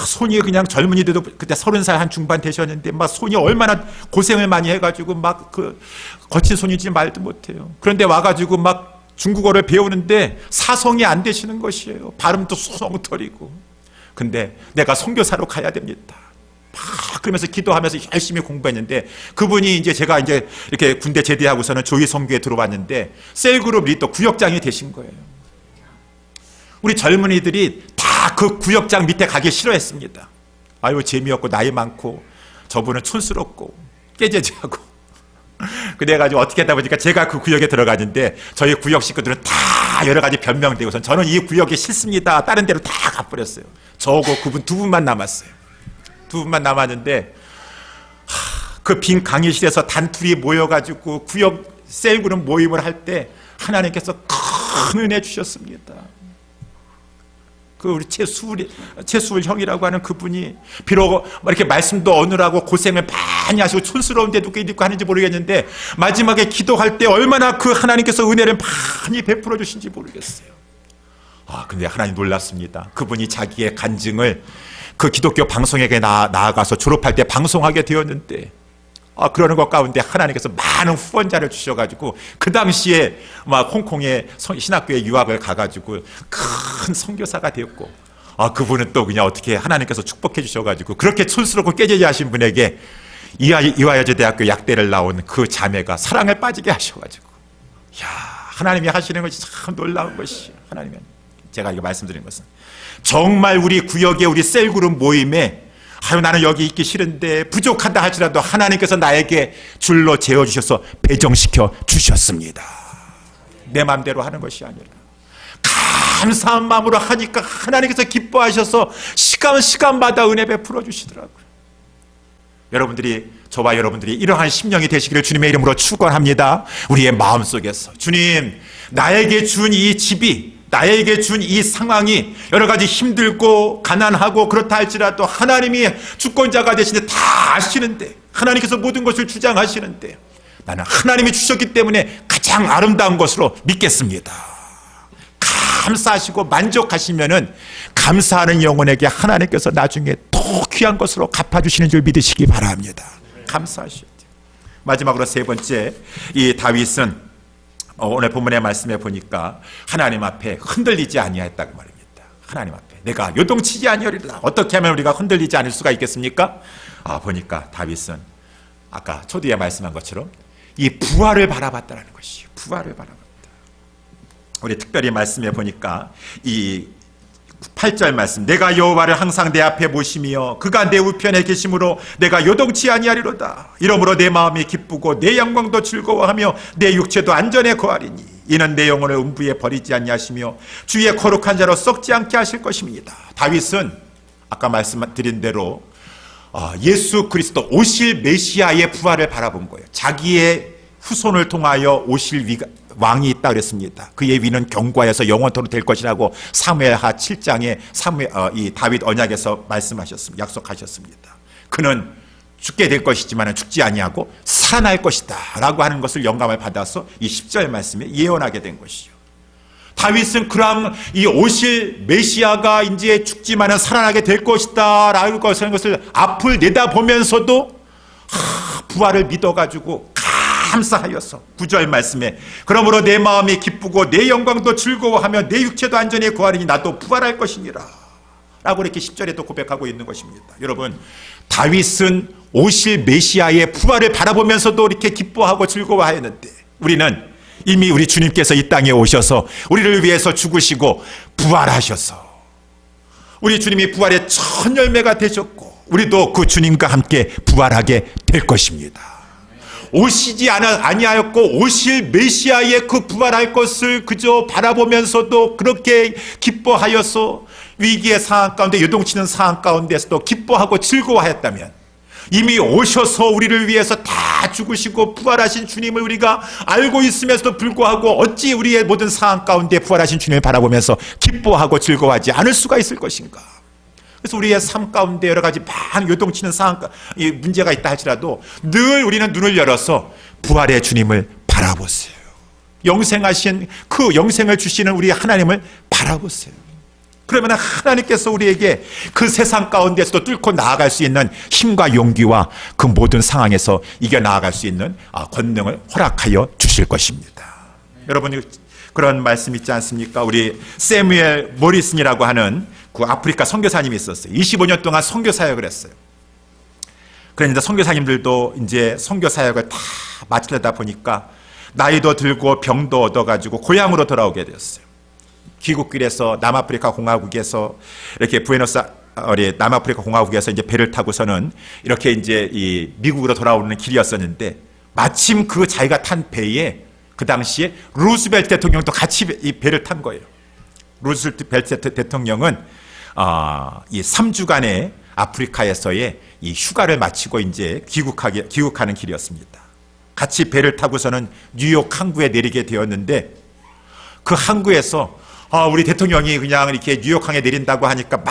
손이 그냥 젊은이들도 그때 30살 한 중반 되셨는데 막 손이 얼마나 고생을 많이 해가지고 막 그 거친 손인지 말도 못해요. 그런데 와가지고 막 중국어를 배우는데 사성이 안 되시는 것이에요. 발음도 수성터리고. 근데 내가 선교사로 가야 됩니다. 막 그러면서 기도하면서 열심히 공부했는데, 그분이 이제 제가 이제 이렇게 군대 제대하고서는 조기 선교에 들어왔는데 셀그룹 리더 구역장이 되신 거예요. 우리 젊은이들이 다 그 구역장 밑에 가기 싫어했습니다. 아유 재미없고 나이 많고 저분은 촌스럽고 깨재재하고. 그래가지고 어떻게 하다 보니까 제가 그 구역에 들어가는데 저희 구역 식구들은 다 여러 가지 변명되고서 저는 이 구역이 싫습니다. 다른 데로 다 가버렸어요. 저하고 그분 두 분만 남았어요. 두 분만 남았는데 그 빈 강의실에서 단둘이 모여가지고 구역 셀그룹 모임을 할 때 하나님께서 큰 은혜 주셨습니다. 그 우리 최수울 형이라고 하는 그분이 비록 이렇게 말씀도 어느라고 고생을 많이 하시고 촌스러운데 누가 있고 하는지 모르겠는데 마지막에 기도할 때 얼마나 그 하나님께서 은혜를 많이 베풀어 주신지 모르겠어요. 근데 하나님 놀랐습니다. 그분이 자기의 간증을 그 기독교 방송에게 나아가서 졸업할 때 방송하게 되었는데, 그러는 것 가운데 하나님께서 많은 후원자를 주셔가지고 그 당시에 막 홍콩의 신학교에 유학을 가가지고 큰 선교사가 되었고, 그분은 또 그냥 어떻게 하나님께서 축복해 주셔가지고 그렇게 촌스럽고 깨재재 하신 분에게 이화여자대학교 약대를 나온 그 자매가 사랑에 빠지게 하셔가지고, 하나님이 하시는 것이 참 놀라운 것이에요. 하나님은, 제가 이거 말씀드린 것은 정말 우리 구역에 우리 셀그룹 모임에 나는 여기 있기 싫은데 부족하다 할지라도 하나님께서 나에게 줄로 재어주셔서 배정시켜 주셨습니다. 내 마음대로 하는 것이 아니라 감사한 마음으로 하니까 하나님께서 기뻐하셔서 시간마다 은혜 베풀어 주시더라고요. 여러분들이, 저와 여러분들이 이러한 심령이 되시기를 주님의 이름으로 축원합니다. 우리의 마음속에서 주님, 나에게 준 이 집이, 나에게 준 이 상황이 여러 가지 힘들고 가난하고 그렇다 할지라도 하나님이 주권자가 되시는데 다 아시는데, 하나님께서 모든 것을 주장하시는데 나는 하나님이 주셨기 때문에 가장 아름다운 것으로 믿겠습니다. 감사하시고 만족하시면은 감사하는 영혼에게 하나님께서 나중에 더 귀한 것으로 갚아주시는 줄 믿으시기 바랍니다. 감사하셔야 돼요. 마지막으로 세 번째, 이 다윗은 오늘 본문의 말씀에 보니까 하나님 앞에 흔들리지 아니하였다고 말입니다. 하나님 앞에 내가 요동치지 아니하리라. 어떻게 하면 우리가 흔들리지 않을 수가 있겠습니까? 보니까 다윗은 아까 초대에 말씀한 것처럼 이 부활을 바라봤다는 것이에요. 부활을 바라봤다. 우리 특별히 말씀해 보니까 이 8절 말씀, 내가 여호와를 항상 내 앞에 모시며 그가 내 우편에 계심으로 내가 요동치 아니하리로다. 이러므로 내 마음이 기쁘고 내 영광도 즐거워하며 내 육체도 안전에 거하리니 이는 내 영혼을 음부에 버리지 아니하시며 주의 거룩한 자로 썩지 않게 하실 것입니다. 다윗은 아까 말씀드린 대로 예수 그리스도 오실 메시아의 부활을 바라본 거예요. 자기의 후손을 통하여 오실 왕이 있다 그랬습니다. 그의 위는 견고하여서 영원토록 될 것이라고 사무엘하 7장에 이 다윗 언약에서 말씀하셨습니다. 약속하셨습니다. 그는 죽게 될 것이지만 죽지 아니하고 살아날 것이다 라고 하는 것을 영감을 받아서 이 10절 말씀에 예언하게 된 것이요. 다윗은 그럼 이 오실 메시아가 이제 죽지만 살아나게 될 것이다 라고 하는 것을 앞을 내다보면서도 부활을 믿어가지고 감사하여서 9절 말씀에 그러므로 내 마음이 기쁘고 내 영광도 즐거워하며 내 육체도 안전에 거하리니 나도 부활할 것이니라 라고 이렇게 10절에 또 고백하고 있는 것입니다. 여러분, 다윗은 오실 메시아의 부활을 바라보면서도 이렇게 기뻐하고 즐거워하였는데 우리는 이미 우리 주님께서 이 땅에 오셔서 우리를 위해서 죽으시고 부활하셔서 우리 주님이 부활의 첫 열매가 되셨고 우리도 그 주님과 함께 부활하게 될 것입니다. 오시지 아니하였고 오실 메시아의 그 부활할 것을 그저 바라보면서도 그렇게 기뻐하여서 위기의 상황 가운데 요동치는 상황 가운데서도 기뻐하고 즐거워하였다면 이미 오셔서 우리를 위해서 다 죽으시고 부활하신 주님을 우리가 알고 있으면서도 불구하고 어찌 우리의 모든 상황 가운데 부활하신 주님을 바라보면서 기뻐하고 즐거워하지 않을 수가 있을 것인가. 그래서 우리의 삶 가운데 여러 가지 막 요동치는 상황, 문제가 있다 할지라도 늘 우리는 눈을 열어서 부활의 주님을 바라보세요. 영생하신 그 영생을 주시는 우리 하나님을 바라보세요. 그러면 하나님께서 우리에게 그 세상 가운데서도 뚫고 나아갈 수 있는 힘과 용기와 그 모든 상황에서 이겨 나아갈 수 있는 권능을 허락하여 주실 것입니다. 여러분, 그런 말씀 있지 않습니까? 우리 세뮤엘 모리슨이라고 하는 그 아프리카 선교사님이 있었어요. 25년 동안 선교 사역을 했어요. 그런데 선교사님들도 이제 선교 사역을 다 마치려다 보니까 나이도 들고 병도 얻어가지고 고향으로 돌아오게 되었어요. 귀국길에서 남아프리카 공화국에서 이렇게 부에노스아이레스 남아프리카 공화국에서 이제 배를 타고서는 이렇게 이제 이 미국으로 돌아오는 길이었었는데 마침 그 자기가 탄 배에 그 당시에 루스벨트 대통령도 같이 이 배를 탄 거예요. 루스벨트 대통령은 이 3주간의 아프리카에서의 이 휴가를 마치고 이제 귀국하는 길이었습니다. 같이 배를 타고서는 뉴욕 항구에 내리게 되었는데 그 항구에서 우리 대통령이 그냥 이렇게 뉴욕항에 내린다고 하니까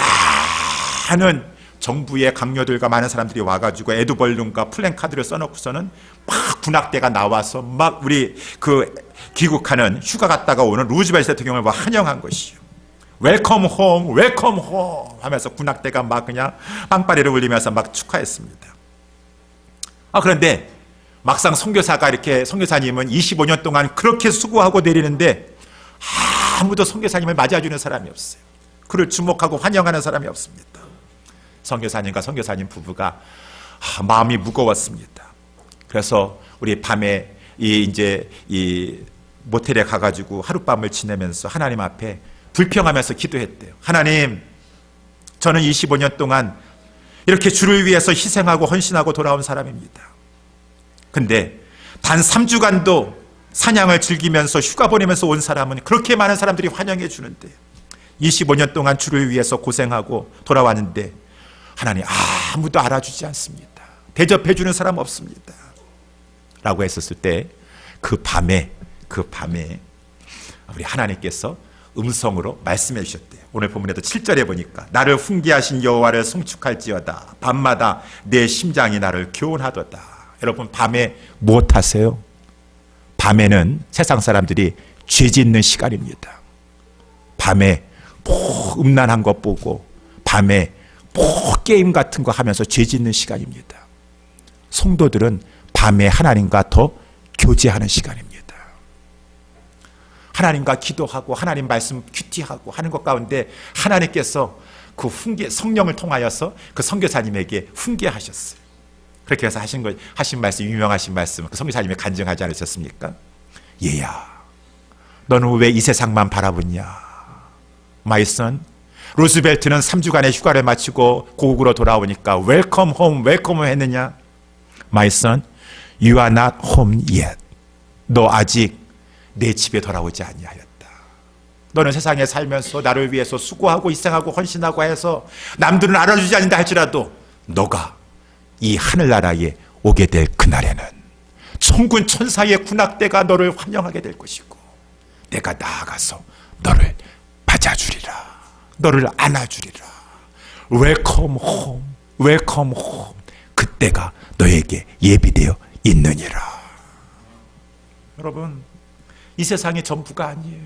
많은 정부의 강요들과 많은 사람들이 와가지고 에드벌룬과 플랜카드를 써놓고서는 막 군악대가 나와서 막 우리 그 귀국하는 휴가 갔다가 오는 루즈벨트 대통령을 막 환영한 것이요. 웰컴 홈, 웰컴 홈 하면서 군악대가 막 그냥 빵빠레를 울리면서 막 축하했습니다. 그런데 막상 선교사님은 25년 동안 그렇게 수고하고 내리는데 아무도 선교사님을 맞아주는 사람이 없어요. 그를 주목하고 환영하는 사람이 없습니다. 선교사님과 선교사님 부부가 마음이 무거웠습니다. 그래서 우리 밤에 이 모텔에 가가지고 하룻밤을 지내면서 하나님 앞에 불평하면서 기도했대요. 하나님, 저는 25년 동안 이렇게 주를 위해서 희생하고 헌신하고 돌아온 사람입니다. 근데 단 3주간도 사냥을 즐기면서 휴가 보내면서 온 사람은 그렇게 많은 사람들이 환영해 주는데 25년 동안 주를 위해서 고생하고 돌아왔는데 하나님 아무도 알아주지 않습니다. 대접해 주는 사람 없습니다. 라고 했었을 때 그 밤에 우리 하나님께서 음성으로 말씀해 주셨대요. 오늘 본문에도 7절에 보니까 나를 훈계하신 여호와를 송축할지어다. 밤마다 내 심장이 나를 교훈하도다. 여러분, 밤에 무엇 하세요? 밤에는 세상 사람들이 죄 짓는 시간입니다. 밤에 음란한 것 보고 밤에 게임 같은 거 하면서 죄 짓는 시간입니다. 성도들은 밤에 하나님과 더 교제하는 시간입니다. 하나님과 기도하고 하나님 말씀 큐티하고 하는 것 가운데 하나님께서 그 성령을 통하여서 그 선교사님에게 훈계하셨어요. 그렇게 해서 하신 말씀, 유명하신 말씀, 그 선교사님이 간증하지 않으셨습니까? 얘야, 너는 왜 이 세상만 바라보냐? My son, 루스벨트는 3주간의 휴가를 마치고 고국으로 돌아오니까 웰컴 홈, 웰컴 홈 했느냐? My son, you are not home yet. 너 아직 내 집에 돌아오지 아니하였다. 너는 세상에 살면서 나를 위해서 수고하고 희생하고 헌신하고 해서 남들은 알아주지 않는다 할지라도 너가 이 하늘나라에 오게 될 그날에는 천군 천사의 군악대가 너를 환영하게 될 것이고 내가 나아가서 너를 맞아주리라. 너를 안아주리라. 웰컴 홈, 웰컴 홈. 그때가 너에게 예비되어 있느니라. 여러분, 이 세상이 전부가 아니에요.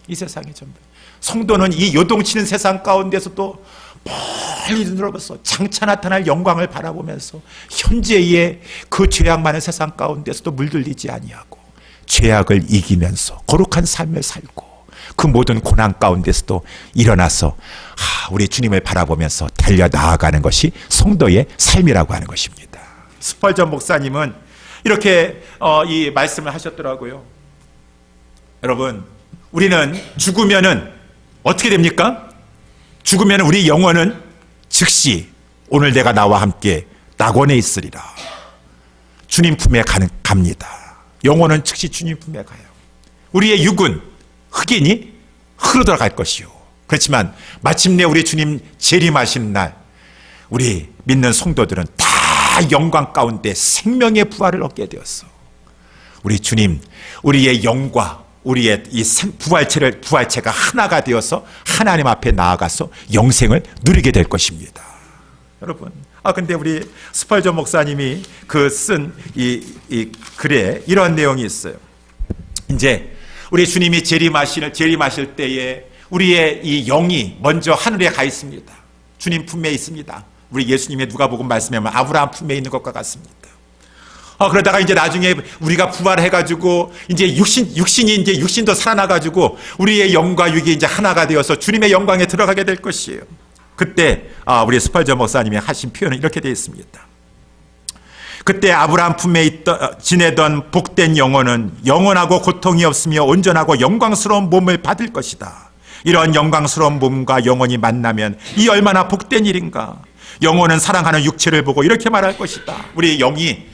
이 세상이 전부. 성도는 이 요동치는 세상 가운데서도 멀리 늘어서 장차 나타날 영광을 바라보면서 현재의 그 죄악 많은 세상 가운데서도 물들리지 아니하고 죄악을 이기면서 거룩한 삶을 살고 그 모든 고난 가운데서도 일어나서 우리 주님을 바라보면서 달려나아가는 것이 성도의 삶이라고 하는 것입니다. 스펄전 목사님은 이렇게 이 말씀을 하셨더라고요. 여러분, 우리는 죽으면은 어떻게 됩니까? 죽으면 우리 영혼은 즉시 오늘 내가 나와 함께 낙원에 있으리라. 주님 품에 갑니다. 영혼은 즉시 주님 품에 가요. 우리의 육은 흑이니 흙으로 들어갈 것이요. 그렇지만 마침내 우리 주님 재림하시는 날 우리 믿는 성도들은 다 영광 가운데 생명의 부활을 얻게 되었어. 우리 주님, 우리의 영과 우리의 이 부활체가 하나가 되어서 하나님 앞에 나아가서 영생을 누리게 될 것입니다. 여러분, 근데 우리 스펄전 목사님이 쓴 이 글에 이런 내용이 있어요. 이제 우리 주님이 재림하실 때에 우리의 이 영이 먼저 하늘에 가 있습니다. 주님 품에 있습니다. 우리 예수님의 누가복음 말씀에 보면 아브라함 품에 있는 것과 같습니다. 그러다가 이제 나중에 우리가 부활해가지고 이제 육신도 살아나가지고 우리의 영과 육이 이제 하나가 되어서 주님의 영광에 들어가게 될 것이에요. 그때 우리 스펄전 목사님이 하신 표현은 이렇게 되어 있습니다. 그때 아브라함 품에 지내던 복된 영혼은 영원하고 고통이 없으며 온전하고 영광스러운 몸을 받을 것이다. 이런 영광스러운 몸과 영혼이 만나면 이 얼마나 복된 일인가. 영혼은 사랑하는 육체를 보고 이렇게 말할 것이다. 우리 영이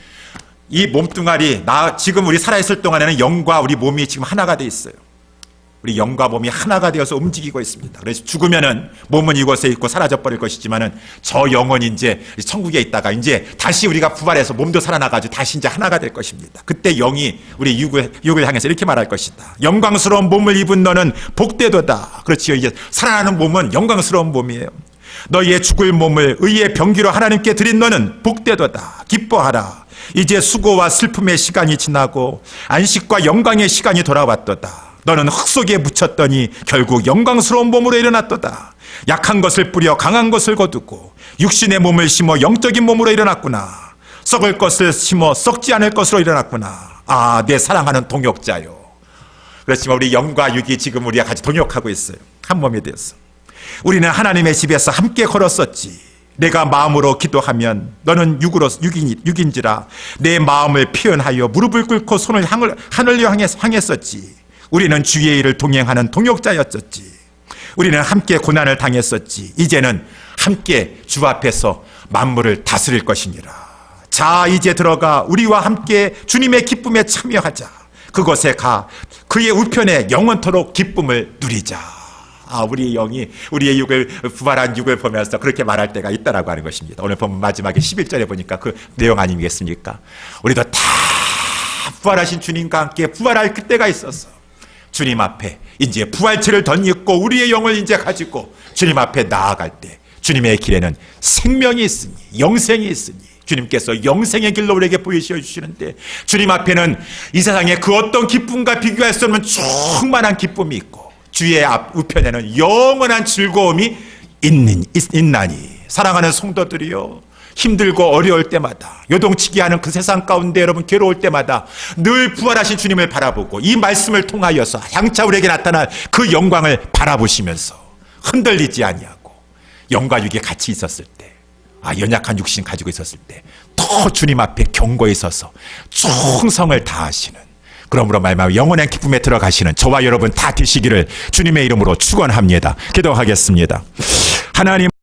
이 몸뚱아리 지금 우리 살아있을 동안에는 영과 우리 몸이 지금 하나가 돼 있어요. 우리 영과 몸이 하나가 되어서 움직이고 있습니다. 그래서 죽으면은 몸은 이곳에 있고 사라져버릴 것이지만은 저 영혼이 이제 천국에 있다가 이제 다시 우리가 부활해서 몸도 살아나가지고 다시 이제 하나가 될 것입니다. 그때 영이 우리 육을 향해서 이렇게 말할 것이다. 영광스러운 몸을 입은 너는 복되도다. 그렇지요. 이제 살아나는 몸은 영광스러운 몸이에요. 너희의 죽을 몸을 의의 병기로 하나님께 드린 너는 복되도다. 기뻐하라. 이제 수고와 슬픔의 시간이 지나고 안식과 영광의 시간이 돌아왔도다. 너는 흙 속에 묻혔더니 결국 영광스러운 몸으로 일어났도다. 약한 것을 뿌려 강한 것을 거두고 육신의 몸을 심어 영적인 몸으로 일어났구나. 썩을 것을 심어 썩지 않을 것으로 일어났구나. 내 사랑하는 동역자요. 그렇지만 우리 영과 육이 지금 우리가 같이 동역하고 있어요. 한 몸이 되었어. 우리는 하나님의 집에서 함께 걸었었지. 내가 마음으로 기도하면 너는 육인지라 내 마음을 표현하여 무릎을 꿇고 손을 하늘로 향했었지. 우리는 주의 일을 동행하는 동역자였었지. 우리는 함께 고난을 당했었지. 이제는 함께 주 앞에서 만물을 다스릴 것이니라. 자, 이제 들어가 우리와 함께 주님의 기쁨에 참여하자. 그곳에 가 그의 우편에 영원토록 기쁨을 누리자. 우리의 영이 우리의 부활한 육을 보면서 그렇게 말할 때가 있다라고 하는 것입니다. 오늘 보면 마지막에 11절에 보니까 그 내용 아니겠습니까? 우리도 다 부활하신 주님과 함께 부활할 그때가 있었어. 주님 앞에 이제 부활체를 덧입고 우리의 영을 이제 가지고 주님 앞에 나아갈 때 주님의 길에는 생명이 있으니 영생이 있으니 주님께서 영생의 길로 우리에게 보이셔 주시는데 나주님 앞에는 이 세상의 그 어떤 기쁨과 비교할 수 없는 충만한 기쁨이 있고 주의 우편에는 영원한 즐거움이 있나니. 사랑하는 성도들이요, 힘들고 어려울 때마다 요동치게 하는 그 세상 가운데 여러분 괴로울 때마다 늘 부활하신 주님을 바라보고 이 말씀을 통하여서 향차 우리에게 나타날 그 영광을 바라보시면서 흔들리지 아니하고 영과 육이 같이 있었을 때, 연약한 육신 가지고 있었을 때 더 주님 앞에 견고히 서서 충성을 다하시는, 그러므로 말미암아 영원한 기쁨에 들어가시는 저와 여러분 다 되시기를 주님의 이름으로 축원합니다. 기도하겠습니다. 하나님